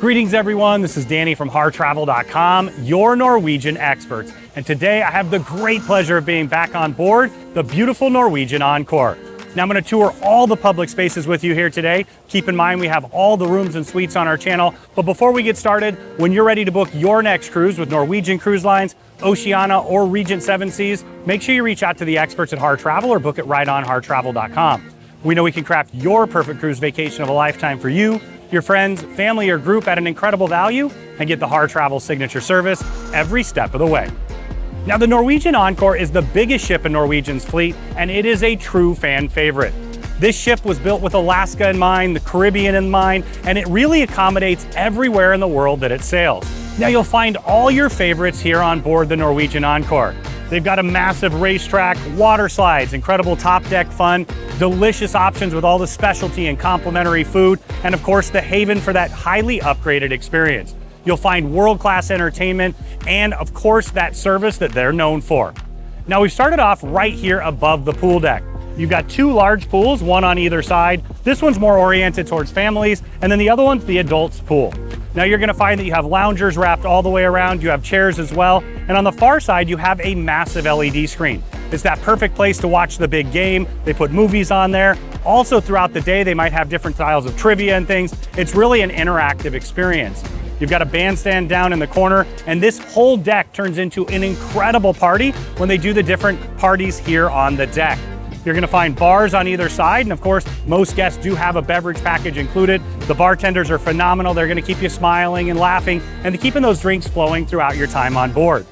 Greetings everyone, this is Danny from HarrTravel.com, your Norwegian experts. And today I have the great pleasure of being back on board the beautiful Norwegian Encore. Now I'm going to tour all the public spaces with you here today. Keep in mind we have all the rooms and suites on our channel. But before we get started, when you're ready to book your next cruise with Norwegian Cruise Lines, Oceania, or Regent Seven Seas, make sure you reach out to the experts at Harr Travel or book it right on HarrTravel.com. We know we can craft your perfect cruise vacation of a lifetime for you, your friends, family, or group at an incredible value, and get the Harr Travel signature service every step of the way. Now, the Norwegian Encore is the biggest ship in Norwegian's fleet, and it is a true fan favorite. This ship was built with Alaska in mind, the Caribbean in mind, and it really accommodates everywhere in the world that it sails. Now, you'll find all your favorites here on board the Norwegian Encore. They've got a massive racetrack, water slides, incredible top deck fun, delicious options with all the specialty and complimentary food, and of course the Haven for that highly upgraded experience. You'll find world-class entertainment and of course that service that they're known for. Now we've started off right here above the pool deck. You've got two large pools, one on either side. This one's more oriented towards families, and then the other one's the adults pool. Now you're gonna find that you have loungers wrapped all the way around, you have chairs as well, and on the far side you have a massive LED screen. It's that perfect place to watch the big game. They put movies on there. Also throughout the day they might have different styles of trivia and things. It's really an interactive experience. You've got a bandstand down in the corner, and this whole deck turns into an incredible party when they do the different parties here on the deck. You're gonna find bars on either side, and of course, most guests do have a beverage package included. The bartenders are phenomenal. They're gonna keep you smiling and laughing, and keeping those drinks flowing throughout your time on board.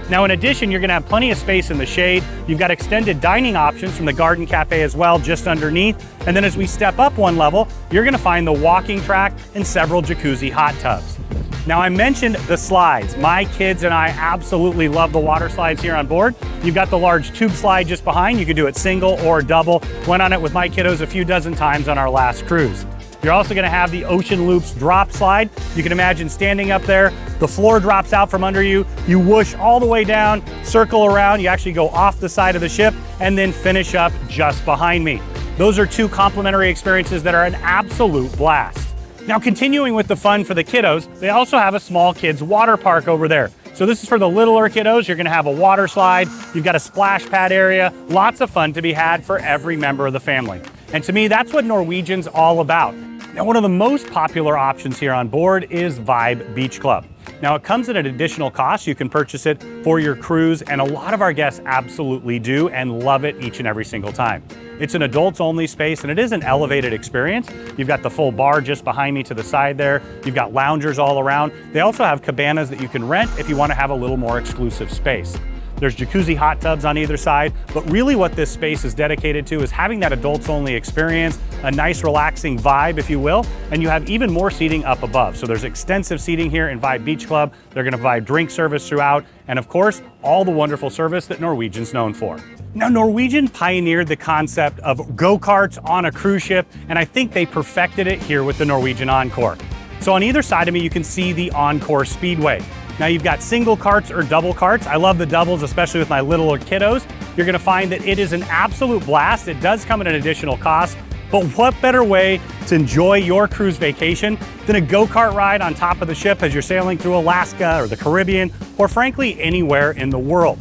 Now, in addition, you're gonna have plenty of space in the shade. You've got extended dining options from the Garden Cafe as well, just underneath. And then as we step up one level, you're gonna find the walking track and several jacuzzi hot tubs. Now, I mentioned the slides. My kids and I absolutely love the water slides here on board. You've got the large tube slide just behind. You can do it single or double. Went on it with my kiddos a few dozen times on our last cruise. You're also gonna have the Ocean Loops drop slide. You can imagine standing up there, the floor drops out from under you, you whoosh all the way down, circle around, you actually go off the side of the ship, and then finish up just behind me. Those are two complimentary experiences that are an absolute blast. Now, continuing with the fun for the kiddos, they also have a small kids water park over there. So this is for the littler kiddos. You're gonna have a water slide, you've got a splash pad area, lots of fun to be had for every member of the family. And to me, that's what Norwegian's all about. Now, one of the most popular options here on board is Vibe Beach Club. Now, it comes at an additional cost. You can purchase it for your cruise, and a lot of our guests absolutely do and love it each and every single time. It's an adults-only space, and it is an elevated experience. You've got the full bar just behind me to the side there. You've got loungers all around. They also have cabanas that you can rent if you want to have a little more exclusive space. There's jacuzzi hot tubs on either side, but really what this space is dedicated to is having that adults-only experience, a nice relaxing vibe, if you will, and you have even more seating up above. So there's extensive seating here in Vibe Beach Club. They're gonna provide drink service throughout, and of course, all the wonderful service that Norwegian's known for. Now, Norwegian pioneered the concept of go-karts on a cruise ship, and I think they perfected it here with the Norwegian Encore. So on either side of me, you can see the Encore Speedway. Now you've got single carts or double carts. I love the doubles, especially with my littler kiddos. You're gonna find that it is an absolute blast. It does come at an additional cost, but what better way to enjoy your cruise vacation than a go-kart ride on top of the ship as you're sailing through Alaska or the Caribbean, or frankly, anywhere in the world.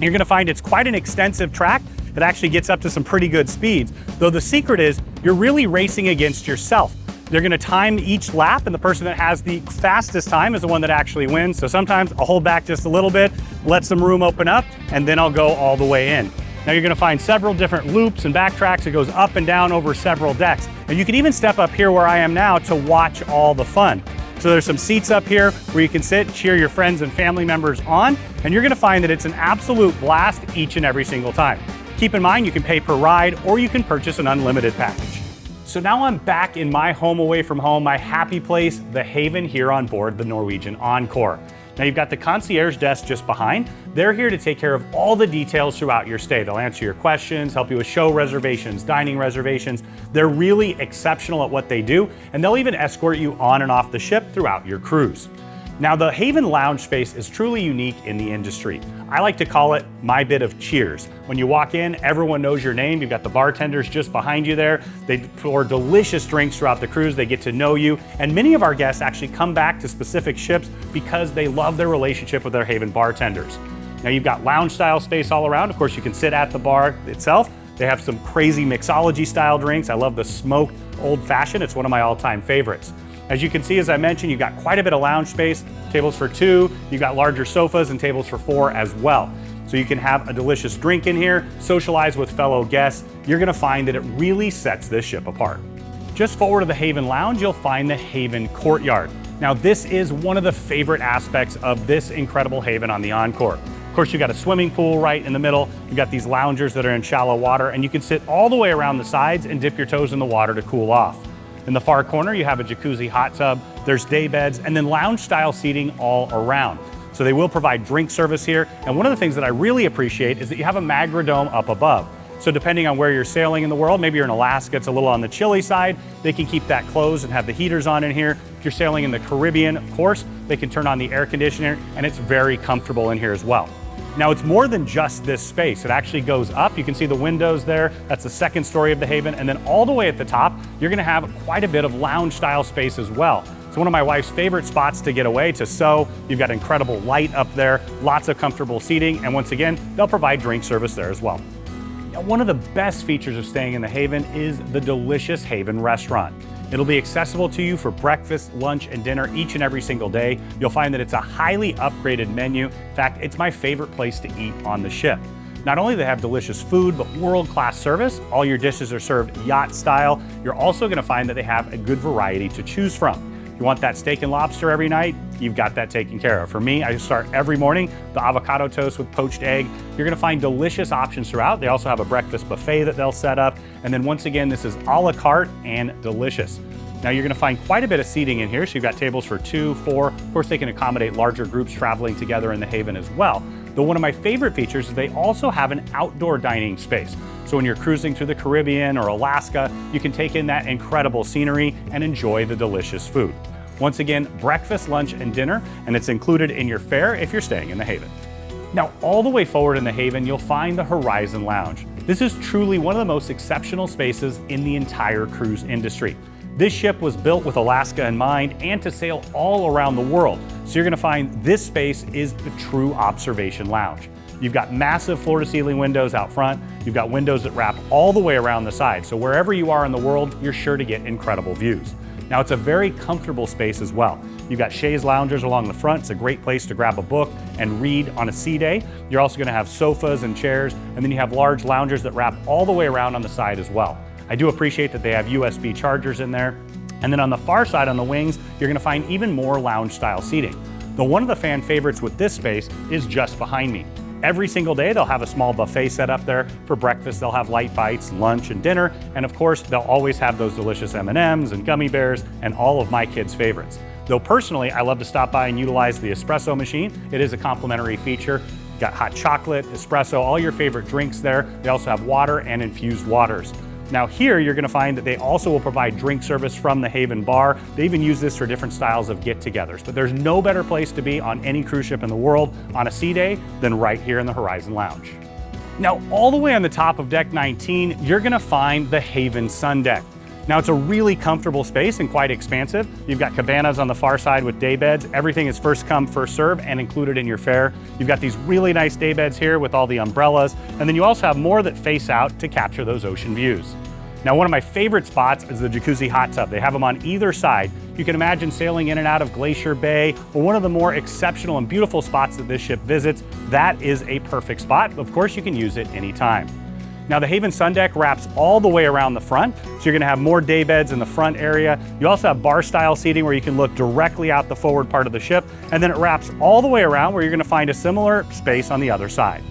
You're gonna find it's quite an extensive track. It actually gets up to some pretty good speeds, though the secret is you're really racing against yourself. They're gonna time each lap, and the person that has the fastest time is the one that actually wins. So sometimes I'll hold back just a little bit, let some room open up, and then I'll go all the way in. Now you're gonna find several different loops and backtracks. It goes up and down over several decks. And you can even step up here where I am now to watch all the fun. So there's some seats up here where you can sit, cheer your friends and family members on, and you're gonna find that it's an absolute blast each and every single time. Keep in mind, you can pay per ride, or you can purchase an unlimited package. So now I'm back in my home away from home, my happy place, the Haven here on board the Norwegian Encore. Now you've got the concierge desk just behind. They're here to take care of all the details throughout your stay. They'll answer your questions, help you with show reservations, dining reservations. They're really exceptional at what they do, and they'll even escort you on and off the ship throughout your cruise. Now, the Haven lounge space is truly unique in the industry. I like to call it my bit of cheers. When you walk in, everyone knows your name. You've got the bartenders just behind you there. They pour delicious drinks throughout the cruise. They get to know you. And many of our guests actually come back to specific ships because they love their relationship with their Haven bartenders. Now, you've got lounge style space all around. Of course, you can sit at the bar itself. They have some crazy mixology style drinks. I love the smoked old fashioned. It's one of my all-time favorites. As you can see, as I mentioned, you've got quite a bit of lounge space, tables for 2, you've got larger sofas and tables for 4 as well. So you can have a delicious drink in here, socialize with fellow guests. You're gonna find that it really sets this ship apart. Just forward of the Haven Lounge, you'll find the Haven Courtyard. Now, this is one of the favorite aspects of this incredible Haven on the Encore. Of course, you've got a swimming pool right in the middle. You've got these loungers that are in shallow water, and you can sit all the way around the sides and dip your toes in the water to cool off. In the far corner, you have a jacuzzi hot tub, there's day beds, and then lounge style seating all around. So they will provide drink service here. And one of the things that I really appreciate is that you have a Magradome up above. So depending on where you're sailing in the world, maybe you're in Alaska, it's a little on the chilly side, they can keep that closed and have the heaters on in here. If you're sailing in the Caribbean, of course, they can turn on the air conditioner, and it's very comfortable in here as well. Now, it's more than just this space. It actually goes up. You can see the windows there. That's the second story of the Haven. And then all the way at the top, you're gonna have quite a bit of lounge style space as well. It's one of my wife's favorite spots to get away, to sew. You've got incredible light up there, lots of comfortable seating. And once again, they'll provide drink service there as well. Now, one of the best features of staying in the Haven is the delicious Haven restaurant. It'll be accessible to you for breakfast, lunch, and dinner each and every single day. You'll find that it's a highly upgraded menu. In fact, it's my favorite place to eat on the ship. Not only do they have delicious food, but world-class service. All your dishes are served yacht style. You're also gonna find that they have a good variety to choose from. If you want that steak and lobster every night, you've got that taken care of. For me, I start every morning the avocado toast with poached egg. You're gonna find delicious options throughout. They also have a breakfast buffet that they'll set up. And then once again, this is a la carte and delicious. Now, you're gonna find quite a bit of seating in here. So you've got tables for 2, 4. Of course, they can accommodate larger groups traveling together in the Haven as well. Though one of my favorite features is they also have an outdoor dining space. So when you're cruising through the Caribbean or Alaska, you can take in that incredible scenery and enjoy the delicious food. Once again, breakfast, lunch, and dinner, and it's included in your fare if you're staying in the Haven. Now, all the way forward in the Haven, you'll find the Horizon Lounge. This is truly one of the most exceptional spaces in the entire cruise industry. This ship was built with Alaska in mind and to sail all around the world. So you're gonna find this space is the true observation lounge. You've got massive floor-to-ceiling windows out front. You've got windows that wrap all the way around the side. So wherever you are in the world, you're sure to get incredible views. Now, it's a very comfortable space as well. You've got chaise loungers along the front. It's a great place to grab a book and read on a sea day. You're also gonna have sofas and chairs, and then you have large loungers that wrap all the way around on the side as well. I do appreciate that they have USB chargers in there. And then on the far side on the wings, you're gonna find even more lounge style seating. Though one of the fan favorites with this space is just behind me. Every single day, they'll have a small buffet set up there. For breakfast, they'll have light bites, lunch, and dinner. And of course, they'll always have those delicious M&Ms and gummy bears and all of my kids' favorites. Though personally, I love to stop by and utilize the espresso machine. It is a complimentary feature. You've got hot chocolate, espresso, all your favorite drinks there. They also have water and infused waters. Now here, you're gonna find that they also will provide drink service from the Haven Bar. They even use this for different styles of get-togethers. But there's no better place to be on any cruise ship in the world on a sea day than right here in the Horizon Lounge. Now, all the way on the top of Deck 19, you're gonna find the Haven Sundeck. Now, it's a really comfortable space and quite expansive. You've got cabanas on the far side with day beds. Everything is first come, first serve and included in your fare. You've got these really nice day beds here with all the umbrellas. And then you also have more that face out to capture those ocean views. Now, one of my favorite spots is the jacuzzi hot tub. They have them on either side. You can imagine sailing in and out of Glacier Bay, or one of the more exceptional and beautiful spots that this ship visits. That is a perfect spot. Of course, you can use it anytime. Now, the Haven Sundeck wraps all the way around the front, so you're gonna have more day beds in the front area. You also have bar-style seating where you can look directly out the forward part of the ship, and then it wraps all the way around where you're gonna find a similar space on the other side.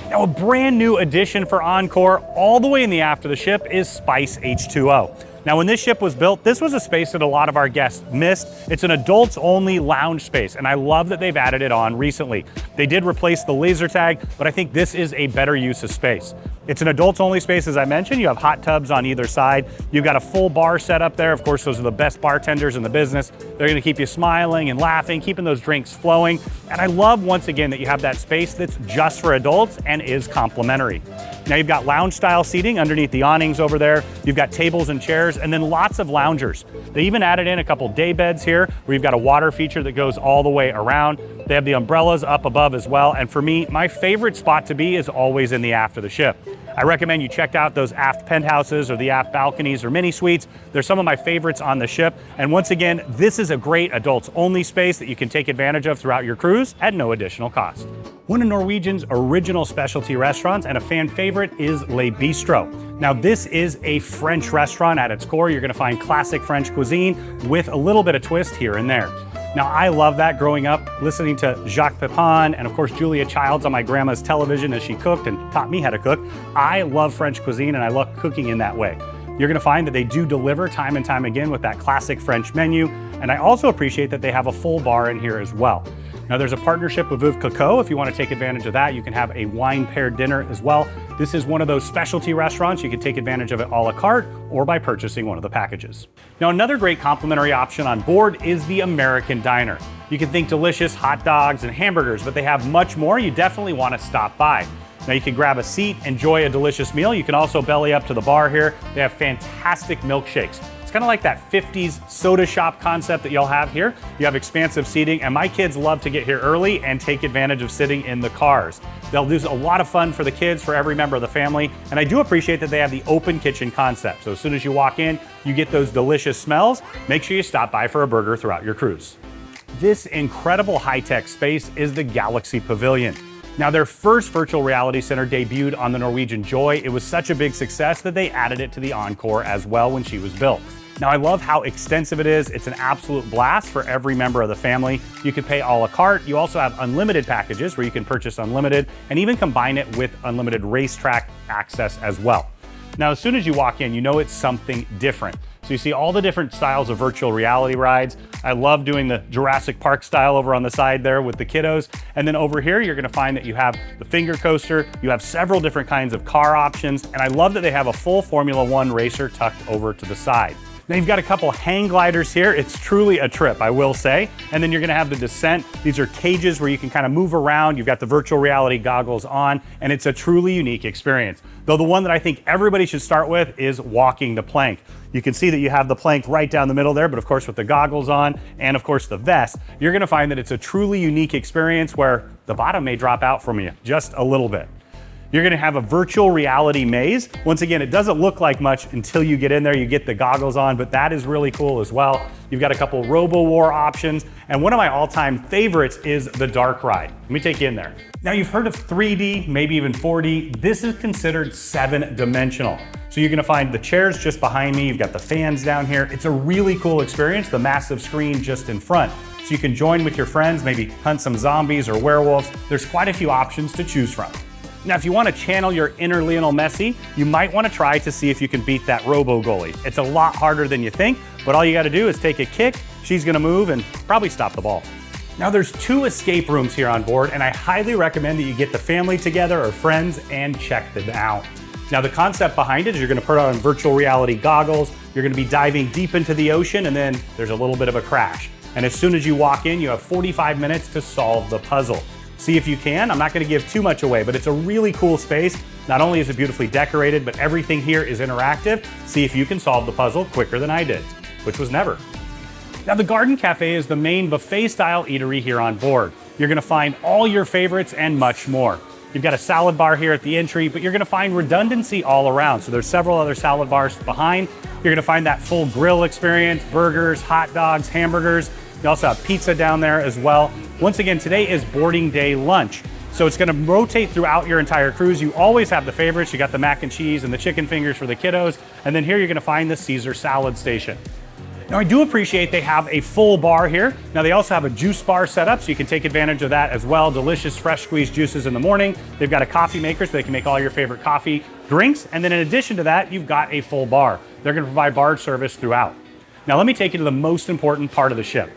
Now, a brand new addition for Encore all the way in the aft of the ship is Spice H2O. Now, when this ship was built, this was a space that a lot of our guests missed. It's an adults only lounge space, and I love that they've added it on recently. They did replace the laser tag, but I think this is a better use of space. It's an adults only space, as I mentioned. You have hot tubs on either side. You've got a full bar set up there. Of course, those are the best bartenders in the business. They're gonna keep you smiling and laughing, keeping those drinks flowing. And I love, once again, that you have that space that's just for adults and is complimentary. Now you've got lounge style seating underneath the awnings over there. You've got tables and chairs, and then lots of loungers. They even added in a couple day beds here where you've got a water feature that goes all the way around. They have the umbrellas up above as well. And for me, my favorite spot to be is always in the aft of the ship. I recommend you check out those aft penthouses or the aft balconies or mini suites. They're some of my favorites on the ship. And once again, this is a great adults only space that you can take advantage of throughout your cruise at no additional cost. One of Norwegian's original specialty restaurants and a fan favorite is Le Bistro. Now, this is a French restaurant at its core. You're gonna find classic French cuisine with a little bit of twist here and there. Now, I love that growing up, listening to Jacques Pepin and of course Julia Childs on my grandma's television as she cooked and taught me how to cook. I love French cuisine and I love cooking in that way. You're gonna find that they do deliver time and time again with that classic French menu. And I also appreciate that they have a full bar in here as well. Now, there's a partnership with Veuve Clicquot. If you want to take advantage of that, you can have a wine paired dinner as well. This is one of those specialty restaurants. You can take advantage of it a la carte or by purchasing one of the packages. Now, another great complimentary option on board is the American Diner. You can think delicious hot dogs and hamburgers, but they have much more. You definitely want to stop by. Now, you can grab a seat, enjoy a delicious meal. You can also belly up to the bar here. They have fantastic milkshakes. It's kind of like that 50s soda shop concept that y'all have here. You have expansive seating, and my kids love to get here early and take advantage of sitting in the cars. They'll do a lot of fun for the kids, for every member of the family, and I do appreciate that they have the open kitchen concept. So as soon as you walk in, you get those delicious smells. Make sure you stop by for a burger throughout your cruise. This incredible high-tech space is the Galaxy Pavilion. Now, their first virtual reality center debuted on the Norwegian Joy. It was such a big success that they added it to the Encore as well when she was built. Now, I love how extensive it is. It's an absolute blast for every member of the family. You can pay a la carte. You also have unlimited packages where you can purchase unlimited and even combine it with unlimited racetrack access as well. Now, as soon as you walk in, you know it's something different. So you see all the different styles of virtual reality rides. I love doing the Jurassic Park style over on the side there with the kiddos. And then over here, you're gonna find that you have the finger coaster. You have several different kinds of car options. And I love that they have a full Formula One racer tucked over to the side. Now you've got a couple hang gliders here. It's truly a trip, I will say. And then you're gonna have the descent. These are cages where you can kind of move around. You've got the virtual reality goggles on, and it's a truly unique experience. Though the one that I think everybody should start with is walking the plank. You can see that you have the plank right down the middle there, but of course with the goggles on and of course the vest, you're gonna find that it's a truly unique experience where the bottom may drop out from you just a little bit. You're gonna have a virtual reality maze. Once again, it doesn't look like much until you get in there, you get the goggles on, but that is really cool as well. You've got a couple Robo-War options, and one of my all-time favorites is the dark ride. Let me take you in there. Now, you've heard of 3D, maybe even 4D. This is considered 7-dimensional. So you're gonna find the chairs just behind me. You've got the fans down here. It's a really cool experience, the massive screen just in front. So you can join with your friends, maybe hunt some zombies or werewolves. There's quite a few options to choose from. Now, if you want to channel your inner Lionel Messi, you might want to try to see if you can beat that robo goalie. It's a lot harder than you think, but all you got to do is take a kick, she's going to move and probably stop the ball. Now, there's 2 escape rooms here on board, and I highly recommend that you get the family together or friends and check them out. Now, the concept behind it is you're going to put on virtual reality goggles, you're going to be diving deep into the ocean, and then there's a little bit of a crash. And as soon as you walk in, you have 45 minutes to solve the puzzle. See if you can. I'm not going to give too much away, but it's a really cool space. Not only is it beautifully decorated, but everything here is interactive. See if you can solve the puzzle quicker than I did, which was never. Now, the Garden Cafe is the main buffet-style eatery here on board. You're going to find all your favorites and much more. You've got a salad bar here at the entry, but you're going to find redundancy all around. So there's several other salad bars behind. You're going to find that full grill experience, burgers, hot dogs, hamburgers. You also have pizza down there as well. Once again, today is boarding day lunch. So it's gonna rotate throughout your entire cruise. You always have the favorites. You got the mac and cheese and the chicken fingers for the kiddos. And then here you're gonna find the Caesar salad station. Now, I do appreciate they have a full bar here. Now, they also have a juice bar set up, so you can take advantage of that as well. Delicious fresh squeezed juices in the morning. They've got a coffee maker, so they can make all your favorite coffee drinks, and then in addition to that, you've got a full bar. They're gonna provide bar service throughout. Now let me take you to the most important part of the ship.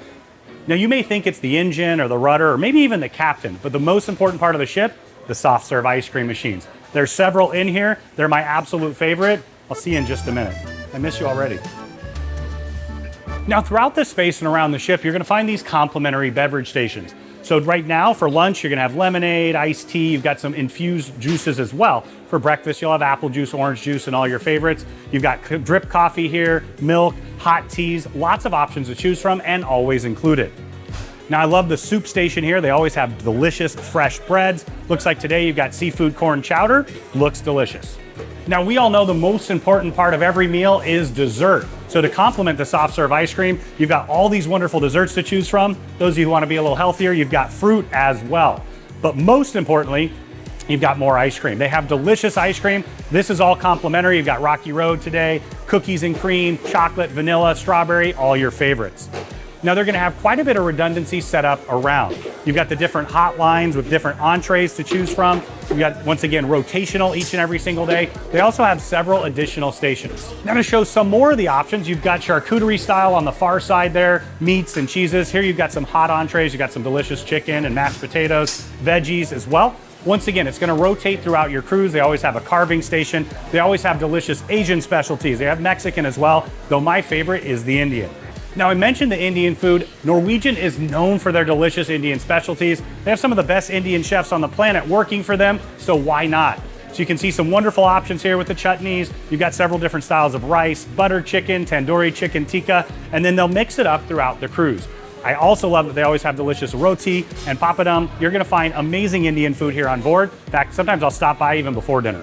Now you may think it's the engine or the rudder or maybe even the captain, but the most important part of the ship, the soft serve ice cream machines. There's several in here. They're my absolute favorite. I'll see you in just a minute. I miss you already. Now throughout this space and around the ship, you're gonna find these complimentary beverage stations. So right now for lunch, you're gonna have lemonade, iced tea, you've got some infused juices as well. For breakfast, you'll have apple juice, orange juice, and all your favorites. You've got drip coffee here, milk, hot teas, lots of options to choose from and always included. Now I love the soup station here. They always have delicious fresh breads. Looks like today you've got seafood corn chowder, looks delicious. Now we all know the most important part of every meal is dessert. So to complement the soft serve ice cream, you've got all these wonderful desserts to choose from. Those of you who want to be a little healthier, you've got fruit as well. But most importantly, you've got more ice cream. They have delicious ice cream. This is all complimentary. You've got Rocky Road today, cookies and cream, chocolate, vanilla, strawberry, all your favorites. Now they're gonna have quite a bit of redundancy set up around. You've got the different hot lines with different entrees to choose from. You've got, once again, rotational each and every single day. They also have several additional stations. Now to show some more of the options, you've got charcuterie style on the far side there, meats and cheeses. Here you've got some hot entrees, you've got some delicious chicken and mashed potatoes, veggies as well. Once again, it's gonna rotate throughout your cruise. They always have a carving station. They always have delicious Asian specialties. They have Mexican as well, though my favorite is the Indian. Now I mentioned the Indian food. Norwegian is known for their delicious Indian specialties. They have some of the best Indian chefs on the planet working for them, so why not? So you can see some wonderful options here with the chutneys. You've got several different styles of rice, butter chicken, tandoori chicken tikka, and then they'll mix it up throughout the cruise. I also love that they always have delicious roti and papadum. You're gonna find amazing Indian food here on board. In fact, sometimes I'll stop by even before dinner.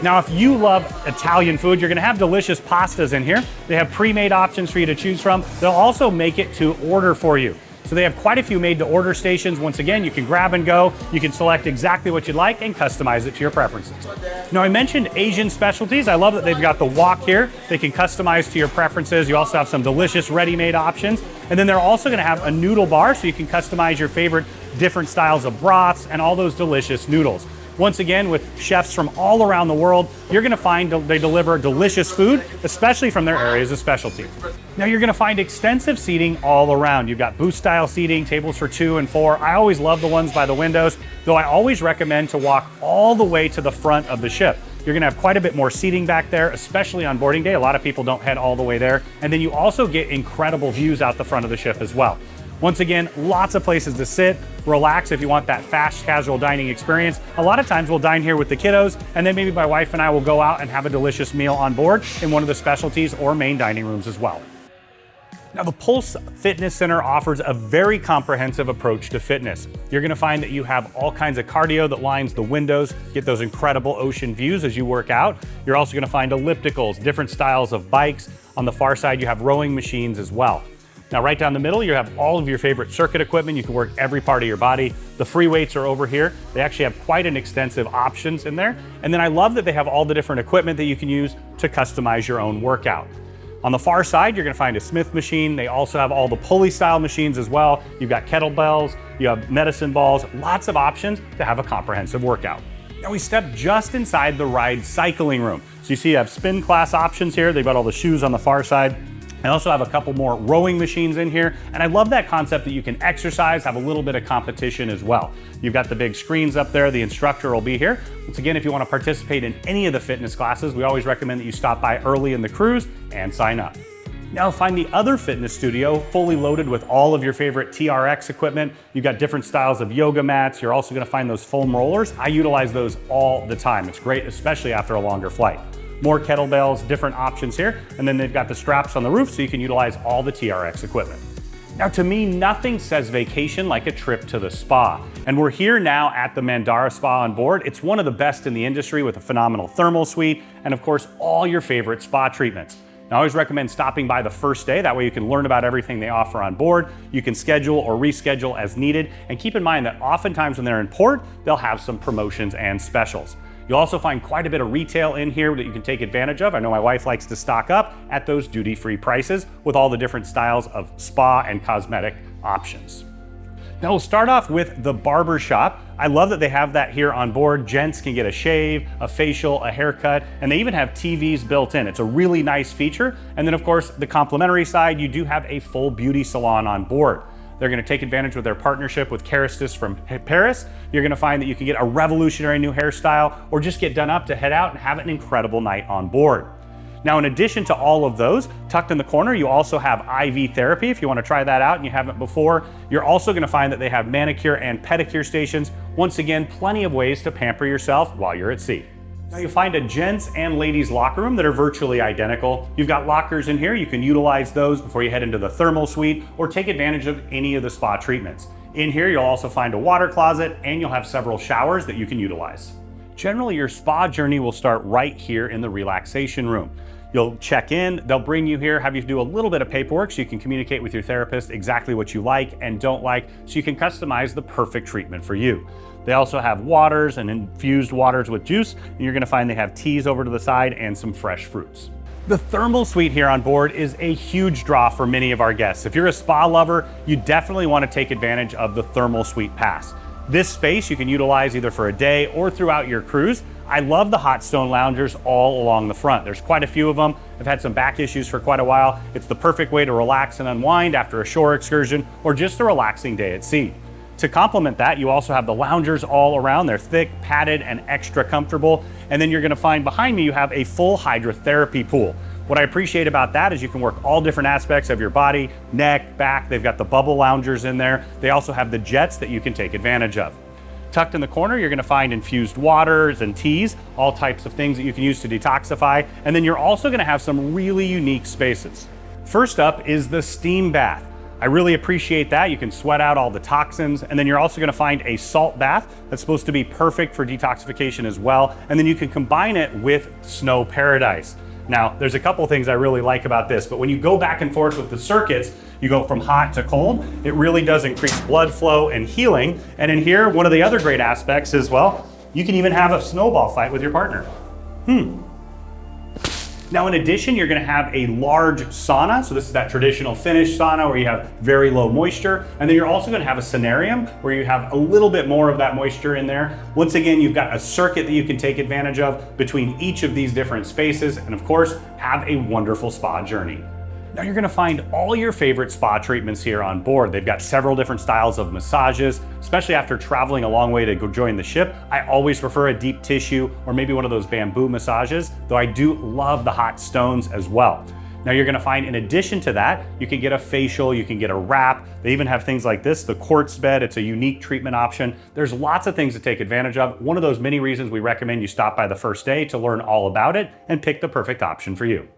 Now, if you love Italian food, you're gonna have delicious pastas in here. They have pre-made options for you to choose from. They'll also make it to order for you. So they have quite a few made to order stations. Once again, you can grab and go. You can select exactly what you'd like and customize it to your preferences. Now, I mentioned Asian specialties. I love that they've got the wok here. They can customize to your preferences. You also have some delicious ready-made options. And then they're also gonna have a noodle bar so you can customize your favorite different styles of broths and all those delicious noodles. Once again, with chefs from all around the world, you're gonna find they deliver delicious food, especially from their areas of specialty. Now you're gonna find extensive seating all around. You've got booth style seating, tables for 2 and 4. I always love the ones by the windows, though I always recommend to walk all the way to the front of the ship. You're gonna have quite a bit more seating back there, especially on boarding day. A lot of people don't head all the way there. And then you also get incredible views out the front of the ship as well. Once again, lots of places to sit, relax if you want that fast, casual dining experience. A lot of times we'll dine here with the kiddos, and then maybe my wife and I will go out and have a delicious meal on board in one of the specialties or main dining rooms as well. Now, the Pulse Fitness Center offers a very comprehensive approach to fitness. You're gonna find that you have all kinds of cardio that lines the windows, get those incredible ocean views as you work out. You're also gonna find ellipticals, different styles of bikes. On the far side, you have rowing machines as well. Now, right down the middle, you have all of your favorite circuit equipment. You can work every part of your body. The free weights are over here. They actually have quite an extensive options in there. And then I love that they have all the different equipment that you can use to customize your own workout. On the far side, you're gonna find a Smith machine. They also have all the pulley style machines as well. You've got kettlebells, you have medicine balls, lots of options to have a comprehensive workout. Now we step just inside the ride cycling room. So you see you have spin class options here. They've got all the shoes on the far side. I also have a couple more rowing machines in here, and I love that concept that you can exercise, have a little bit of competition as well. You've got the big screens up there, the instructor will be here. Once again, if you want to participate in any of the fitness classes, we always recommend that you stop by early in the cruise and sign up. Now find the other fitness studio fully loaded with all of your favorite TRX equipment. You've got different styles of yoga mats. You're also gonna find those foam rollers. I utilize those all the time. It's great, especially after a longer flight. More kettlebells, different options here. And then they've got the straps on the roof so you can utilize all the TRX equipment. Now to me, nothing says vacation like a trip to the spa. And we're here now at the Mandara Spa on board. It's one of the best in the industry with a phenomenal thermal suite and of course, all your favorite spa treatments. Now, I always recommend stopping by the first day. That way you can learn about everything they offer on board. You can schedule or reschedule as needed. And keep in mind that oftentimes when they're in port, they'll have some promotions and specials. You'll also find quite a bit of retail in here that you can take advantage of. I know my wife likes to stock up at those duty-free prices with all the different styles of spa and cosmetic options. Now we'll start off with the barber shop. I love that they have that here on board. Gents can get a shave, a facial, a haircut, and they even have TVs built in. It's a really nice feature. And then of course, the complimentary side, you do have a full beauty salon on board. They're gonna take advantage with their partnership with Caristis from Paris. You're gonna find that you can get a revolutionary new hairstyle or just get done up to head out and have an incredible night on board. Now, in addition to all of those, tucked in the corner, you also have IV therapy. If you want to try that out and you haven't before, you're also going to find that they have manicure and pedicure stations. Once again, plenty of ways to pamper yourself while you're at sea. Now you'll find a gents and ladies locker room that are virtually identical. You've got lockers in here. You can utilize those before you head into the thermal suite or take advantage of any of the spa treatments. In here, you'll also find a water closet and you'll have several showers that you can utilize. Generally, your spa journey will start right here in the relaxation room. You'll check in, they'll bring you here, have you do a little bit of paperwork so you can communicate with your therapist exactly what you like and don't like, so you can customize the perfect treatment for you. They also have waters and infused waters with juice, and you're gonna find they have teas over to the side and some fresh fruits. The thermal suite here on board is a huge draw for many of our guests. If you're a spa lover, you definitely want to take advantage of the thermal suite pass. This space you can utilize either for a day or throughout your cruise. I love the hot stone loungers all along the front. There's quite a few of them. I've had some back issues for quite a while. It's the perfect way to relax and unwind after a shore excursion or just a relaxing day at sea. To complement that, you also have the loungers all around. They're thick, padded, and extra comfortable. And then you're gonna find behind me, you have a full hydrotherapy pool. What I appreciate about that is you can work all different aspects of your body, neck, back. They've got the bubble loungers in there. They also have the jets that you can take advantage of. Tucked in the corner, you're gonna find infused waters and teas, all types of things that you can use to detoxify. And then you're also gonna have some really unique spaces. First up is the steam bath. I really appreciate that. You can sweat out all the toxins, and then you're also gonna find a salt bath that's supposed to be perfect for detoxification as well. And then you can combine it with snow paradise. Now, there's a couple things I really like about this, but when you go back and forth with the circuits, you go from hot to cold, it really does increase blood flow and healing. And in here, one of the other great aspects is, well, you can even have a snowball fight with your partner. Now, in addition, you're gonna have a large sauna. So this is that traditional Finnish sauna where you have very low moisture. And then you're also gonna have a scenarium where you have a little bit more of that moisture in there. Once again, you've got a circuit that you can take advantage of between each of these different spaces. And of course, have a wonderful spa journey. Now you're gonna find all your favorite spa treatments here on board. They've got several different styles of massages, especially after traveling a long way to go join the ship. I always prefer a deep tissue or maybe one of those bamboo massages, though I do love the hot stones as well. Now you're gonna find in addition to that, you can get a facial, you can get a wrap. They even have things like this, the quartz bed. It's a unique treatment option. There's lots of things to take advantage of. One of those many reasons we recommend you stop by the first day to learn all about it and pick the perfect option for you.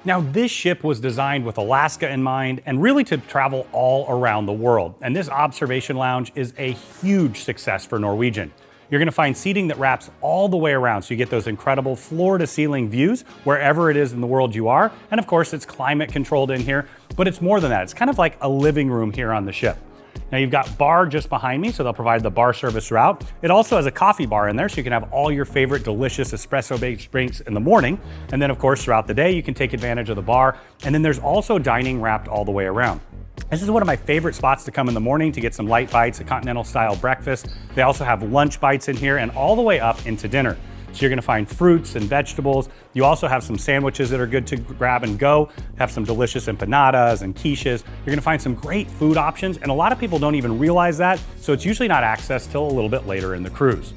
Now, this ship was designed with Alaska in mind and really to travel all around the world. And this observation lounge is a huge success for Norwegian. You're gonna find seating that wraps all the way around, so you get those incredible floor to ceiling views wherever it is in the world you are. And of course, it's climate controlled in here, but it's more than that. It's kind of like a living room here on the ship. Now you've got bar just behind me, so they'll provide the bar service throughout. It also has a coffee bar in there, so you can have all your favorite delicious espresso-based drinks in the morning. And then of course, throughout the day, you can take advantage of the bar. And then there's also dining wrapped all the way around. This is one of my favorite spots to come in the morning to get some light bites, a continental style breakfast. They also have lunch bites in here and all the way up into dinner. So you're gonna find fruits and vegetables. You also have some sandwiches that are good to grab and go, have some delicious empanadas and quiches. You're gonna find some great food options, and a lot of people don't even realize that, so it's usually not accessed till a little bit later in the cruise.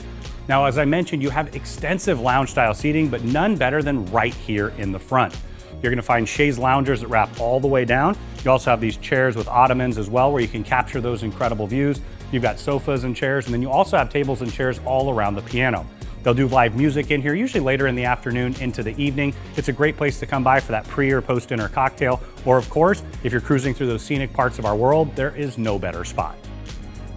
Now, as I mentioned, you have extensive lounge style seating, but none better than right here in the front. You're gonna find chaise loungers that wrap all the way down. You also have these chairs with ottomans as well, where you can capture those incredible views. You've got sofas and chairs, and then you also have tables and chairs all around the piano. They'll do live music in here, usually later in the afternoon into the evening. It's a great place to come by for that pre or post dinner cocktail. Or of course, if you're cruising through those scenic parts of our world, there is no better spot.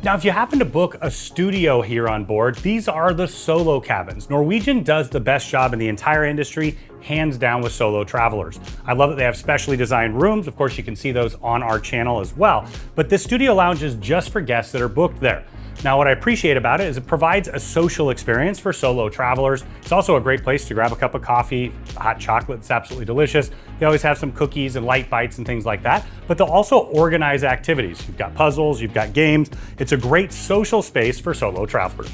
Now, if you happen to book a studio here on board, these are the solo cabins. Norwegian does the best job in the entire industry, hands down with solo travelers. I love that they have specially designed rooms. Of course, you can see those on our channel as well. But this studio lounge is just for guests that are booked there. Now, what I appreciate about it is it provides a social experience for solo travelers. It's also a great place to grab a cup of coffee, hot chocolate, it's absolutely delicious. They always have some cookies and light bites and things like that, but they'll also organize activities. You've got puzzles, you've got games. It's a great social space for solo travelers.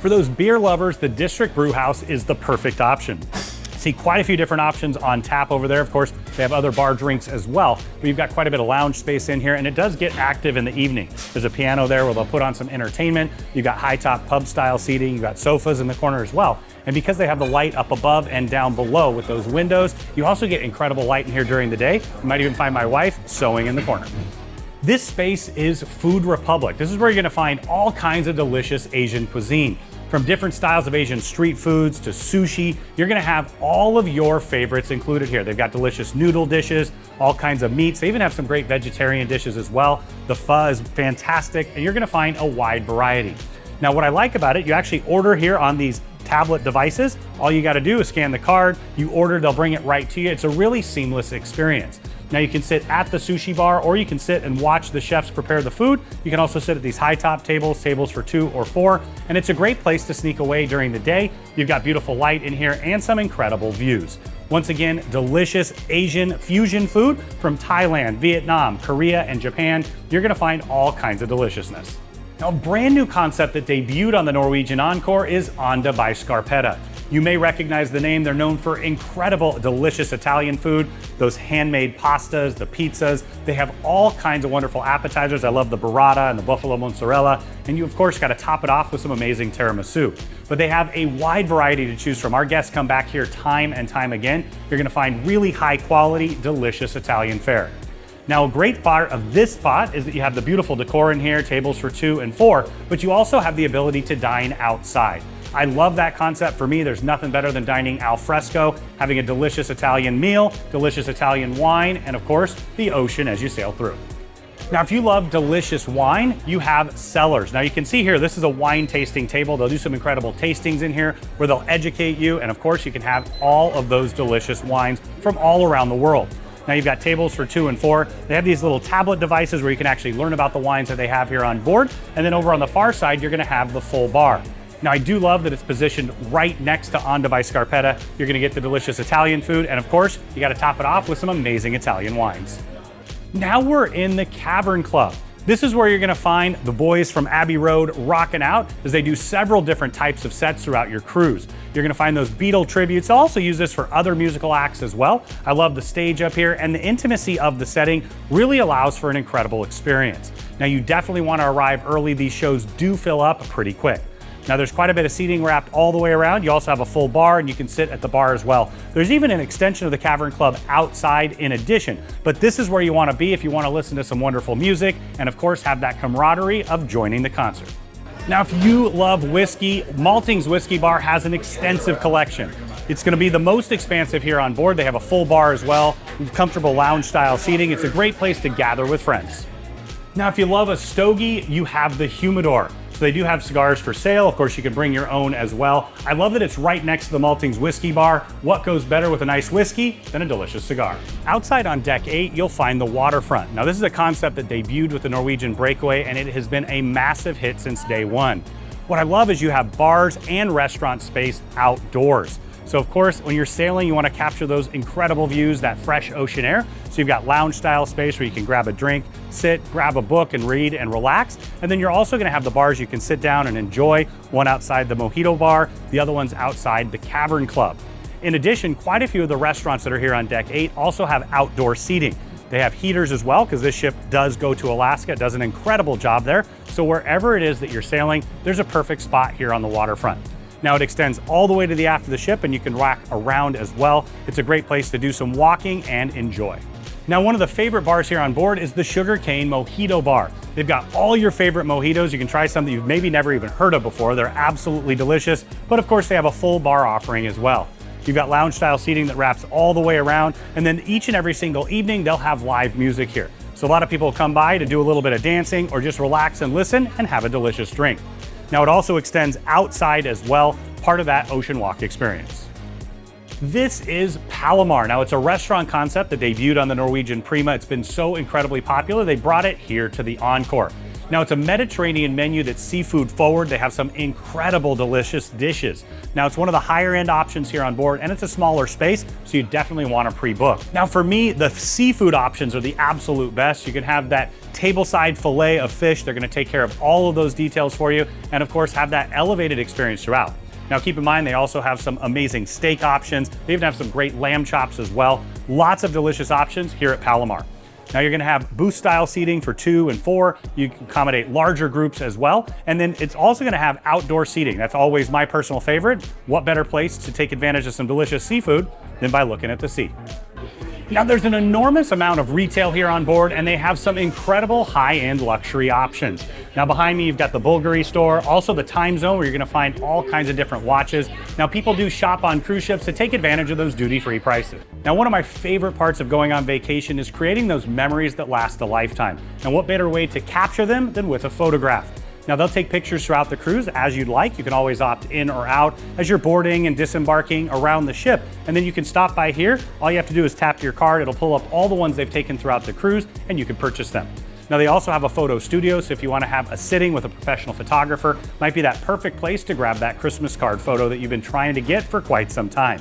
For those beer lovers, the District Brew House is the perfect option. See quite a few different options on tap over there. Of course, they have other bar drinks as well. We've got quite a bit of lounge space in here, and it does get active in the evening. There's a piano there where they'll put on some entertainment. You've got high top pub style seating. You've got sofas in the corner as well. And because they have the light up above and down below with those windows, you also get incredible light in here during the day. You might even find my wife sewing in the corner. This space is Food Republic. This is where you're gonna find all kinds of delicious Asian cuisine. From different styles of Asian street foods to sushi, you're gonna have all of your favorites included here. They've got delicious noodle dishes, all kinds of meats. They even have some great vegetarian dishes as well. The pho is fantastic, and you're gonna find a wide variety. Now, what I like about it, you actually order here on these tablet devices. All you gotta do is scan the card, you order, they'll bring it right to you. It's a really seamless experience. Now you can sit at the sushi bar, or you can sit and watch the chefs prepare the food. You can also sit at these high top tables, tables for 2 or 4, and it's a great place to sneak away during the day. You've got beautiful light in here and some incredible views. Once again, delicious Asian fusion food from Thailand, Vietnam, Korea, and Japan. You're gonna find all kinds of deliciousness. Now, a brand new concept that debuted on the Norwegian Encore is Onda by Scarpetta. You may recognize the name. They're known for incredible, delicious Italian food, those handmade pastas, the pizzas. They have all kinds of wonderful appetizers. I love the burrata and the buffalo mozzarella. And you, of course, got to top it off with some amazing tiramisu. But they have a wide variety to choose from. Our guests come back here time and time again. You're going to find really high quality, delicious Italian fare. Now, a great part of this spot is that you have the beautiful decor in here, tables for 2 and 4, but you also have the ability to dine outside. I love that concept. For me, there's nothing better than dining al fresco, having a delicious Italian meal, delicious Italian wine, and of course, the ocean as you sail through. Now, if you love delicious wine, you have Cellars. Now you can see here, this is a wine tasting table. They'll do some incredible tastings in here where they'll educate you, and of course, you can have all of those delicious wines from all around the world. Now you've got tables for 2 and 4. They have these little tablet devices where you can actually learn about the wines that they have here on board. And then over on the far side, you're gonna have the full bar. Now I do love that it's positioned right next to Onda by Scarpetta. You're gonna get the delicious Italian food. And of course, you gotta top it off with some amazing Italian wines. Now we're in the Cavern Club. This is where you're gonna find the boys from Abbey Road rocking out as they do several different types of sets throughout your cruise. You're gonna find those Beatle tributes. They'll also use this for other musical acts as well. I love the stage up here, and the intimacy of the setting really allows for an incredible experience. Now you definitely wanna arrive early. These shows do fill up pretty quick. Now there's quite a bit of seating wrapped all the way around. You also have a full bar, and you can sit at the bar as well. There's even an extension of the Cavern Club outside in addition, but this is where you want to be if you want to listen to some wonderful music and of course have that camaraderie of joining the concert. Now if you love whiskey, Malting's Whiskey Bar has an extensive collection. It's going to be the most expansive here on board. They have a full bar as well, with comfortable lounge style seating. It's a great place to gather with friends. Now if you love a stogie, you have the humidor. So they do have cigars for sale. Of course, you can bring your own as well. I love that it's right next to the Malting's Whiskey Bar. What goes better with a nice whiskey than a delicious cigar? Outside on deck 8, you'll find the Waterfront. Now this is a concept that debuted with the Norwegian Breakaway, and it has been a massive hit since day one. What I love is you have bars and restaurant space outdoors. So of course, when you're sailing, you want to capture those incredible views, that fresh ocean air. So you've got lounge style space where you can grab a drink, sit, grab a book and read and relax. And then you're also going to have the bars you can sit down and enjoy, one outside the Mojito Bar, the other one's outside the Cavern Club. In addition, quite a few of the restaurants that are here on deck 8 also have outdoor seating. They have heaters as well, because this ship does go to Alaska. It does an incredible job there. So wherever it is that you're sailing, there's a perfect spot here on the waterfront. Now it extends all the way to the aft of the ship, and you can rack around as well. It's a great place to do some walking and enjoy. Now one of the favorite bars here on board is the Sugarcane Mojito Bar. They've got all your favorite mojitos. You can try some that you've maybe never even heard of before. They're absolutely delicious, but of course they have a full bar offering as well. You've got lounge style seating that wraps all the way around, and then each and every single evening they'll have live music here. So a lot of people come by to do a little bit of dancing or just relax and listen and have a delicious drink. Now it also extends outside as well, part of that ocean walk experience. This is Palomar. Now, it's a restaurant concept that debuted on the Norwegian Prima. It's been so incredibly popular, they brought it here to the Encore. Now, it's a Mediterranean menu that's seafood forward. They have some incredible, delicious dishes. Now, it's one of the higher end options here on board, and it's a smaller space, so you definitely want to pre-book. Now, for me, the seafood options are the absolute best. You can have that tableside fillet of fish. They're going to take care of all of those details for you, and of course, have that elevated experience throughout. Now, keep in mind, they also have some amazing steak options. They even have some great lamb chops as well. Lots of delicious options here at Palomar. Now, you're gonna have booth style seating for 2 and 4. You can accommodate larger groups as well. And then it's also gonna have outdoor seating. That's always my personal favorite. What better place to take advantage of some delicious seafood than by looking at the sea? Now, there's an enormous amount of retail here on board, and they have some incredible high-end luxury options. Now, behind me, you've got the Bulgari store, also the Time Zone, where you're gonna find all kinds of different watches. Now, people do shop on cruise ships to take advantage of those duty-free prices. Now, one of my favorite parts of going on vacation is creating those memories that last a lifetime. And what better way to capture them than with a photograph? Now, they'll take pictures throughout the cruise as you'd like. You can always opt in or out as you're boarding and disembarking around the ship. And then you can stop by here. All you have to do is tap your card. It'll pull up all the ones they've taken throughout the cruise, and you can purchase them. Now, they also have a photo studio, so if you want to have a sitting with a professional photographer, might be that perfect place to grab that Christmas card photo that you've been trying to get for quite some time.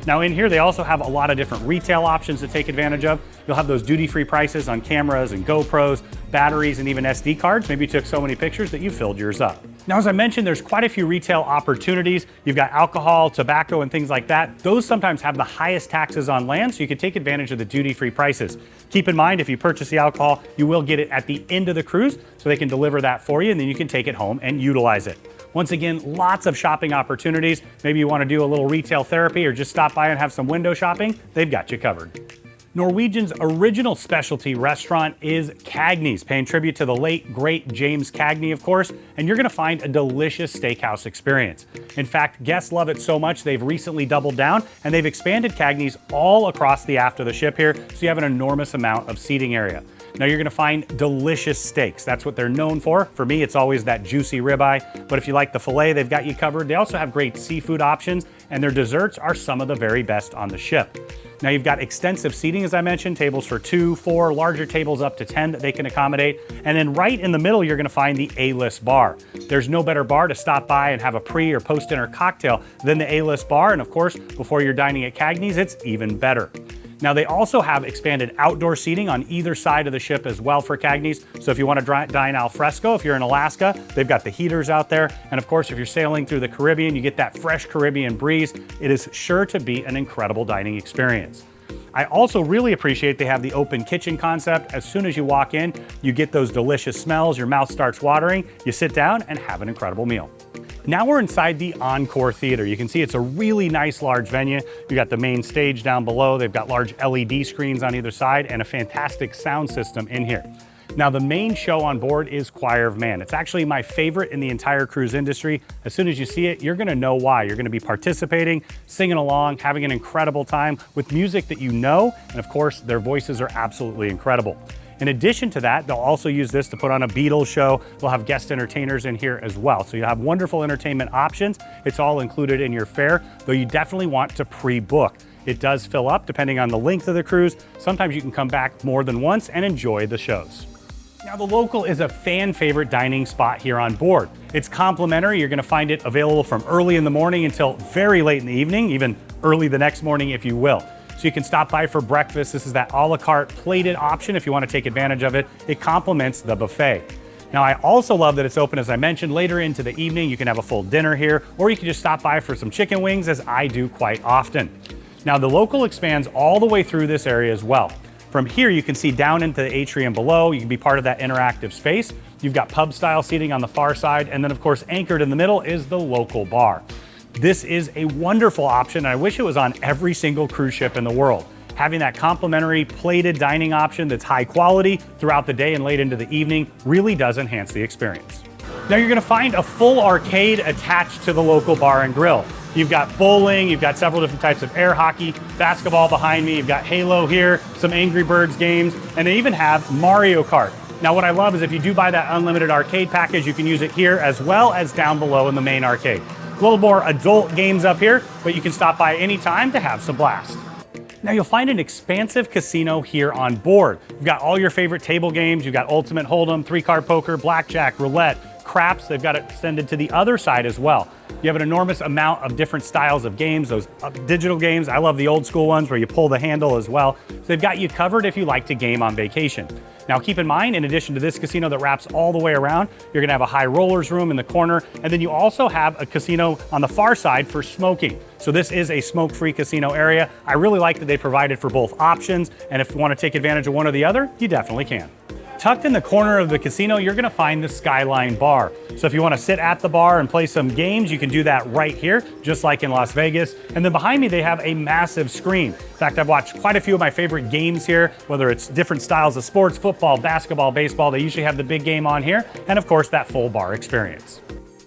Now, in here, they also have a lot of different retail options to take advantage of. You'll have those duty-free prices on cameras and GoPros, batteries, and even SD cards. Maybe you took so many pictures that you filled yours up. Now, as I mentioned, there's quite a few retail opportunities. You've got alcohol, tobacco, and things like that. Those sometimes have the highest taxes on land, so you can take advantage of the duty-free prices. Keep in mind, if you purchase the alcohol, you will get it at the end of the cruise, so they can deliver that for you, and then you can take it home and utilize it. Once again, lots of shopping opportunities. Maybe you want to do a little retail therapy or just stop by and have some window shopping. They've got you covered. Norwegian's original specialty restaurant is Cagney's, paying tribute to the late, great James Cagney, of course, and you're gonna find a delicious steakhouse experience. In fact, guests love it so much they've recently doubled down, and they've expanded Cagney's all across the aft of the ship here, so you have an enormous amount of seating area. Now, you're gonna find delicious steaks. That's what they're known for. For me, it's always that juicy ribeye, but if you like the filet, they've got you covered. They also have great seafood options, and their desserts are some of the very best on the ship. Now, you've got extensive seating, as I mentioned, tables for 2, 4, larger tables up to 10 that they can accommodate. And then right in the middle, you're gonna find the A-list bar. There's no better bar to stop by and have a pre or post-dinner cocktail than the A-list bar. And of course, before you're dining at Cagney's, it's even better. Now, they also have expanded outdoor seating on either side of the ship as well for Cagney's. So if you want to dine al fresco, if you're in Alaska, they've got the heaters out there. And of course, if you're sailing through the Caribbean, you get that fresh Caribbean breeze. It is sure to be an incredible dining experience. I also really appreciate they have the open kitchen concept. As soon as you walk in, you get those delicious smells, your mouth starts watering, you sit down and have an incredible meal. Now we're inside the Encore Theater. You can see it's a really nice large venue. You got the main stage down below. They've got large LED screens on either side and a fantastic sound system in here. Now, the main show on board is Choir of Man. It's actually my favorite in the entire cruise industry. As soon as you see it, you're gonna know why. You're gonna be participating, singing along, having an incredible time with music that you know, and of course, their voices are absolutely incredible. In addition to that, they'll also use this to put on a Beatles show. They'll have guest entertainers in here as well. So you have wonderful entertainment options. It's all included in your fare, though you definitely want to pre-book. It does fill up depending on the length of the cruise. Sometimes you can come back more than once and enjoy the shows. Now, the Local is a fan favorite dining spot here on board. It's complimentary. You're gonna find it available from early in the morning until very late in the evening, even early the next morning if you will. So you can stop by for breakfast. This is that a la carte plated option if you want to take advantage of it. It complements the buffet. Now, I also love that it's open, as I mentioned, later into the evening. You can have a full dinner here, or you can just stop by for some chicken wings, as I do quite often. Now, the Local expands all the way through this area as well. From here, you can see down into the atrium below. You can be part of that interactive space. You've got pub style seating on the far side, and then of course, anchored in the middle is the Local bar. This is a wonderful option. I wish it was on every single cruise ship in the world. Having that complimentary plated dining option that's high quality throughout the day and late into the evening really does enhance the experience. Now, you're gonna find a full arcade attached to the Local bar and grill. You've got bowling, you've got several different types of air hockey, basketball behind me, you've got Halo here, some Angry Birds games, and they even have Mario Kart. Now, what I love is if you do buy that unlimited arcade package, you can use it here as well as down below in the main arcade. A little more adult games up here, but you can stop by anytime to have some blast. Now you'll find an expansive casino here on board. You've got all your favorite table games. You've got Ultimate Hold'em, 3-card poker, blackjack, roulette, craps. They've got it extended to the other side as well. You have an enormous amount of different styles of games, those digital games. I love the old school ones where you pull the handle as well. So they've got you covered if you like to game on vacation. Now keep in mind, in addition to this casino that wraps all the way around, you're gonna have a high rollers room in the corner, and then you also have a casino on the far side for smoking. So this is a smoke-free casino area. I really like that they provided for both options, and if you wanna take advantage of one or the other, you definitely can. Tucked in the corner of the casino, you're gonna find the Skyline Bar. So if you wanna sit at the bar and play some games, you can do that right here, just like in Las Vegas. And then behind me, they have a massive screen. In fact, I've watched quite a few of my favorite games here, whether it's different styles of sports, football, basketball, baseball. They usually have the big game on here, and of course, that full bar experience.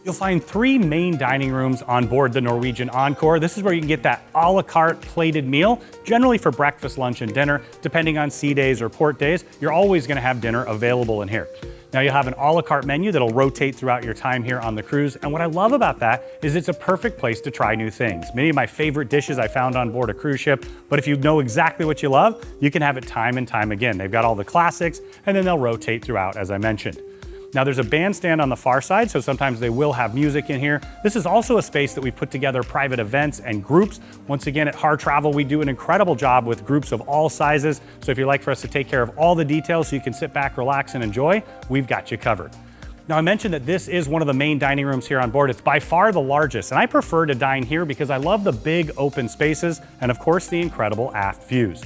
You'll find 3 main dining rooms on board the Norwegian Encore. This is where you can get that a la carte plated meal, generally for breakfast, lunch, and dinner. Depending on sea days or port days, you're always gonna have dinner available in here. Now you'll have an a la carte menu that'll rotate throughout your time here on the cruise. And what I love about that is it's a perfect place to try new things. Many of my favorite dishes I found on board a cruise ship, but if you know exactly what you love, you can have it time and time again. They've got all the classics, and then they'll rotate throughout, as I mentioned. Now there's a bandstand on the far side, so sometimes they will have music in here. This is also a space that we put together private events and groups. Once again, at Harr Travel, we do an incredible job with groups of all sizes. So if you'd like for us to take care of all the details so you can sit back, relax, and enjoy, we've got you covered. Now I mentioned that this is one of the main dining rooms here on board. It's by far the largest, and I prefer to dine here because I love the big open spaces and of course the incredible aft views.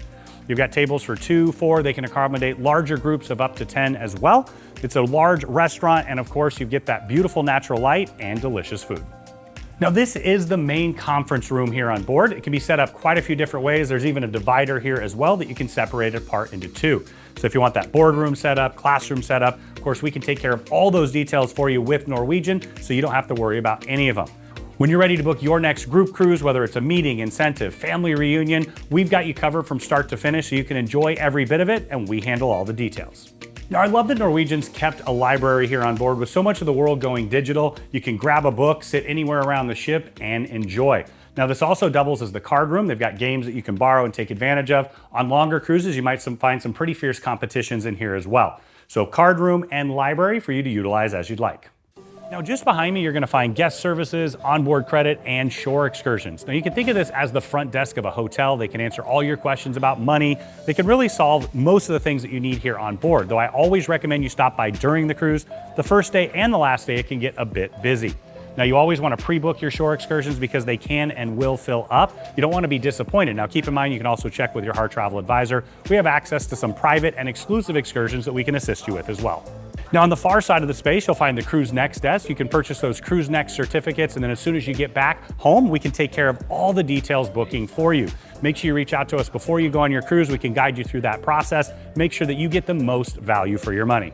You've got tables for 2, 4, they can accommodate larger groups of up to 10 as well. It's a large restaurant, and of course you get that beautiful natural light and delicious food. Now this is the main conference room here on board. It can be set up quite a few different ways. There's even a divider here as well that you can separate it apart into 2. So if you want that boardroom setup, classroom setup, of course we can take care of all those details for you with Norwegian, so you don't have to worry about any of them. When you're ready to book your next group cruise, whether it's a meeting, incentive, family reunion, we've got you covered from start to finish so you can enjoy every bit of it, and we handle all the details. Now, I love that Norwegian's kept a library here on board. With so much of the world going digital, you can grab a book, sit anywhere around the ship, and enjoy. Now, this also doubles as the card room. They've got games that you can borrow and take advantage of. On longer cruises, you might find some pretty fierce competitions in here as well. So card room and library for you to utilize as you'd like. Now just behind me, you're gonna find guest services, onboard credit, and shore excursions. Now you can think of this as the front desk of a hotel. They can answer all your questions about money. They can really solve most of the things that you need here on board, though I always recommend you stop by during the cruise. The first day and the last day, it can get a bit busy. Now you always wanna pre-book your shore excursions because they can and will fill up. You don't wanna be disappointed. Now keep in mind, you can also check with your Harr Travel advisor. We have access to some private and exclusive excursions that we can assist you with as well. Now on the far side of the space, you'll find the Cruise Next desk. You can purchase those Cruise Next certificates, and then as soon as you get back home, we can take care of all the details booking for you. Make sure you reach out to us before you go on your cruise. We can guide you through that process. Make sure that you get the most value for your money.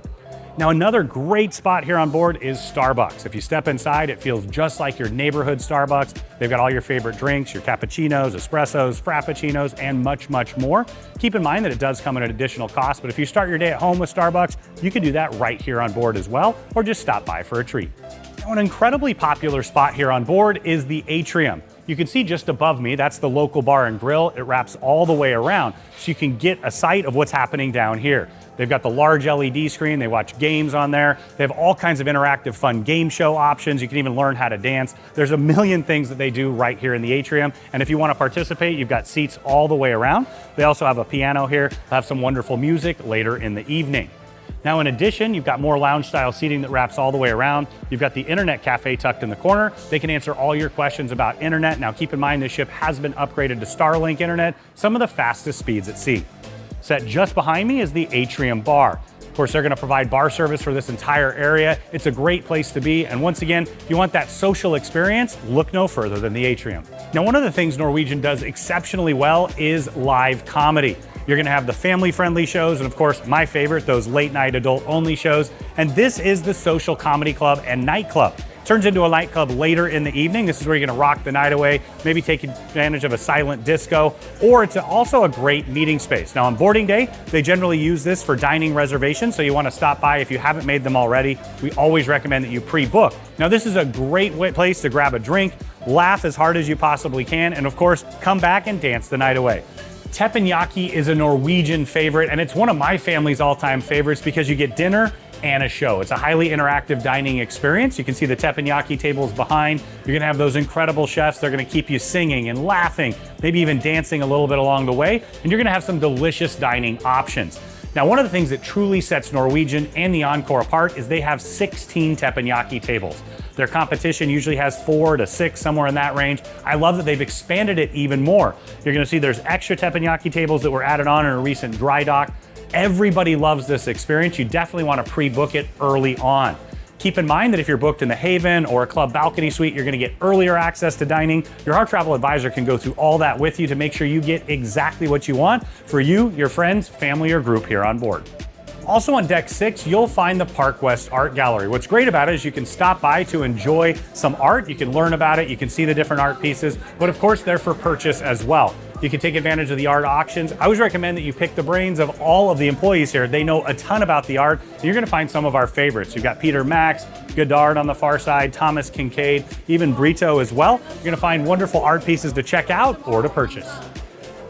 Now another great spot here on board is Starbucks. If you step inside, it feels just like your neighborhood Starbucks. They've got all your favorite drinks, your cappuccinos, espressos, frappuccinos, and much, much more. Keep in mind that it does come at an additional cost, but if you start your day at home with Starbucks, you can do that right here on board as well, or just stop by for a treat. Now, an incredibly popular spot here on board is the Atrium. You can see just above me, that's the local bar and grill. It wraps all the way around, so you can get a sight of what's happening down here. They've got the large LED screen. They watch games on there. They have all kinds of interactive fun game show options. You can even learn how to dance. There's a million things that they do right here in the Atrium. And if you want to participate, you've got seats all the way around. They also have a piano here. They'll have some wonderful music later in the evening. Now, in addition, you've got more lounge style seating that wraps all the way around. You've got the internet cafe tucked in the corner. They can answer all your questions about internet. Now, keep in mind, this ship has been upgraded to Starlink internet, some of the fastest speeds at sea. Set just behind me is the Atrium Bar. Of course, they're gonna provide bar service for this entire area. It's a great place to be. And once again, if you want that social experience, look no further than the Atrium. Now, one of the things Norwegian does exceptionally well is live comedy. You're gonna have the family-friendly shows, and of course, my favorite, those late-night adult-only shows. And this is the Social Comedy Club and Nightclub. Turns into a nightclub later in the evening. This is where you're gonna rock the night away, maybe take advantage of a silent disco, or it's also a great meeting space. Now on boarding day, they generally use this for dining reservations, so you wanna stop by if you haven't made them already. We always recommend that you pre-book. Now this is a great place to grab a drink, laugh as hard as you possibly can, and of course, come back and dance the night away. Teppanyaki is a Norwegian favorite, and it's one of my family's all-time favorites because you get dinner and a show. It's a highly interactive dining experience. You can see the teppanyaki tables behind. You're gonna have those incredible chefs. They're gonna keep you singing and laughing, maybe even dancing a little bit along the way, and you're gonna have some delicious dining options. Now, one of the things that truly sets Norwegian and the Encore apart is they have 16 teppanyaki tables. Their competition usually has 4 to 6, somewhere in that range. I love that they've expanded it even more. You're gonna see there's extra teppanyaki tables that were added on in a recent dry dock. Everybody loves this experience. You definitely wanna pre-book it early on. Keep in mind that if you're booked in the Haven or a club balcony suite, you're gonna get earlier access to dining. Your Harr Travel advisor can go through all that with you to make sure you get exactly what you want for you, your friends, family, or group here on board. Also on deck 6, you'll find the Park West Art Gallery. What's great about it is you can stop by to enjoy some art, you can learn about it, you can see the different art pieces, but of course they're for purchase as well. You can take advantage of the art auctions. I always recommend that you pick the brains of all of the employees here. They know a ton about the art, and you're gonna find some of our favorites. You've got Peter Max, Godard on the far side, Thomas Kincaid, even Brito as well. You're gonna find wonderful art pieces to check out or to purchase.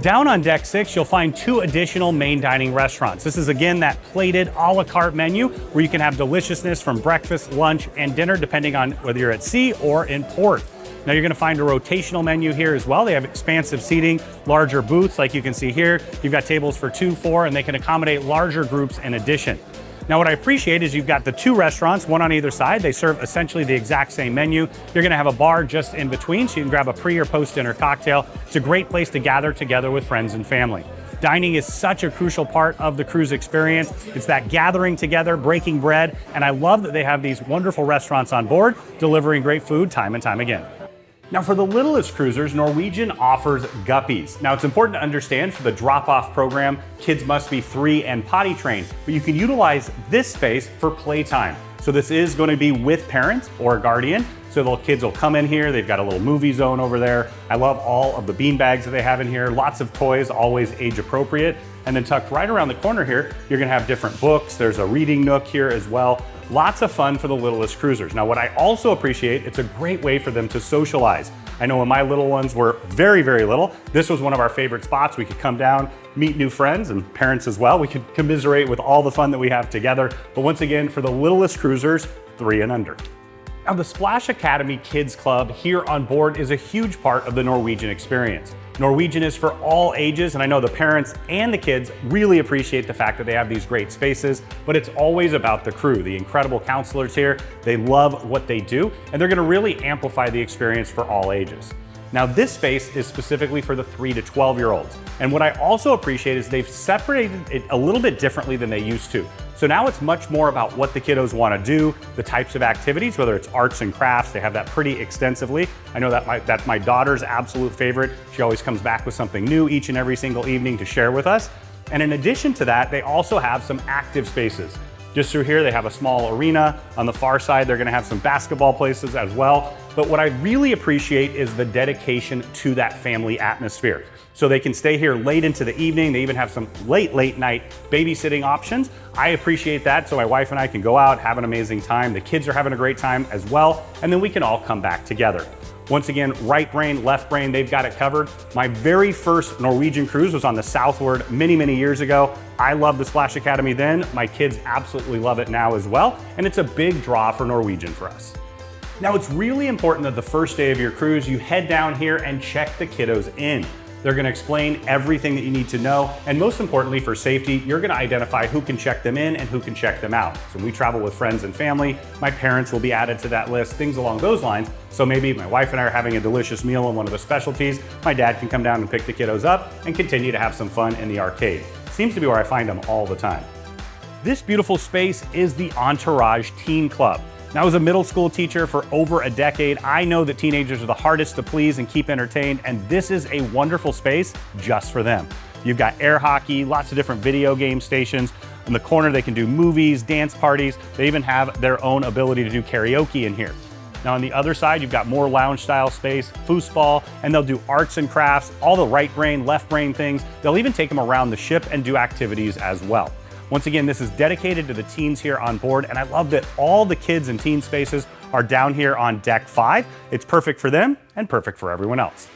Down on deck 6, you'll find 2 additional main dining restaurants. This is again that plated a la carte menu where you can have deliciousness from breakfast, lunch, and dinner depending on whether you're at sea or in port. Now you're gonna find a rotational menu here as well. They have expansive seating, larger booths like you can see here. You've got tables for 2, 4, and they can accommodate larger groups in addition. Now what I appreciate is you've got the 2 restaurants, one on either side. They serve essentially the exact same menu. You're gonna have a bar just in between so you can grab a pre or post dinner cocktail. It's a great place to gather together with friends and family. Dining is such a crucial part of the cruise experience. It's that gathering together, breaking bread, and I love that they have these wonderful restaurants on board, delivering great food time and time again. Now for the littlest cruisers, Norwegian offers Guppies. Now it's important to understand for the drop-off program, kids must be 3 and potty trained, but you can utilize this space for playtime. So this is going to be with parents or a guardian. So the kids will come in here. They've got a little movie zone over there. I love all of the bean bags that they have in here. Lots of toys, always age appropriate. And then tucked right around the corner here, you're gonna have different books. There's a reading nook here as well. Lots of fun for the littlest cruisers. Now what I also appreciate, it's a great way for them to socialize. I know when my little ones were very, very little, this was one of our favorite spots. We could come down, meet new friends and parents as well. We could commiserate with all the fun that we have together. But once again, for the littlest cruisers, 3 and under. Now the Splash Academy Kids Club here on board is a huge part of the Norwegian experience. Norwegian is for all ages, and I know the parents and the kids really appreciate the fact that they have these great spaces, but it's always about the crew, the incredible counselors here. They love what they do, and they're gonna really amplify the experience for all ages. Now this space is specifically for the 3 to 12-year-olds. And what I also appreciate is they've separated it a little bit differently than they used to. So now it's much more about what the kiddos want to do, the types of activities, whether it's arts and crafts. They have that pretty extensively. I know that that's my daughter's absolute favorite. She always comes back with something new each and every single evening to share with us. And in addition to that, they also have some active spaces. Just through here, they have a small arena. On the far side, they're gonna have some basketball places as well. But what I really appreciate is the dedication to that family atmosphere. So they can stay here late into the evening. They even have some late night babysitting options. I appreciate that, so my wife and I can go out, have an amazing time. The kids are having a great time as well, and then we can all come back together. Once again, right brain, left brain, they've got it covered. My very first Norwegian cruise was on the Southward many, many years ago. I loved the Splash Academy then. My kids absolutely love it now as well, and it's a big draw for Norwegian for us. Now, it's really important that the first day of your cruise, you head down here and check the kiddos in. They're gonna explain everything that you need to know, and most importantly for safety, you're gonna identify who can check them in and who can check them out. So when we travel with friends and family, my parents will be added to that list, things along those lines. So maybe my wife and I are having a delicious meal on one of the specialties, my dad can come down and pick the kiddos up and continue to have some fun in the arcade. Seems to be where I find them all the time. This beautiful space is the Entourage Teen Club. Now, I was a middle school teacher for over a decade. I know that teenagers are the hardest to please and keep entertained, and this is a wonderful space just for them. You've got air hockey, lots of different video game stations. In the corner, they can do movies, dance parties. They even have their own ability to do karaoke in here. Now on the other side, you've got more lounge style space, foosball, and they'll do arts and crafts, all the right brain, left brain things. They'll even take them around the ship and do activities as well. Once again, this is dedicated to the teens here on board, and I love that all the kids and teen spaces are down here on deck 5. It's perfect for them and perfect for everyone else.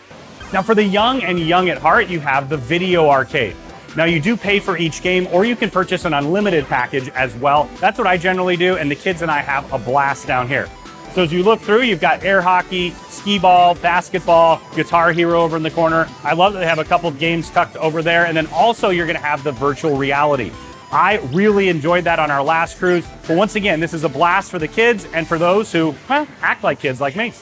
Now for the young and young at heart, you have the video arcade. Now you do pay for each game, or you can purchase an unlimited package as well. That's what I generally do, and the kids and I have a blast down here. So as you look through, you've got air hockey, skee ball, basketball, Guitar Hero over in the corner. I love that they have a couple of games tucked over there, and then also you're gonna have the virtual reality. I really enjoyed that on our last cruise, but once again, this is a blast for the kids and for those who, well, act like kids like me.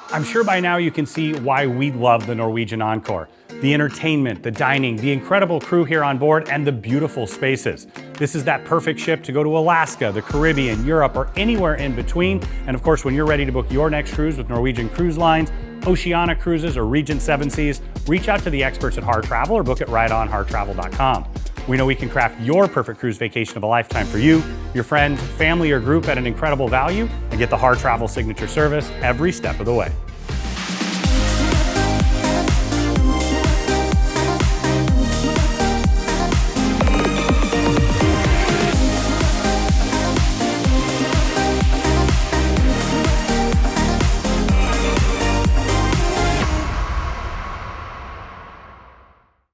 I'm sure by now you can see why we love the Norwegian Encore. The entertainment, the dining, the incredible crew here on board, and the beautiful spaces. This is that perfect ship to go to Alaska, the Caribbean, Europe, or anywhere in between. And of course, when you're ready to book your next cruise with Norwegian Cruise Lines, Oceania Cruises, or Regent Seven Seas, reach out to the experts at Harr Travel or book it right on harrtravel.com. We know we can craft your perfect cruise vacation of a lifetime for you, your friends, family, or group at an incredible value, and get the Harr Travel signature service every step of the way.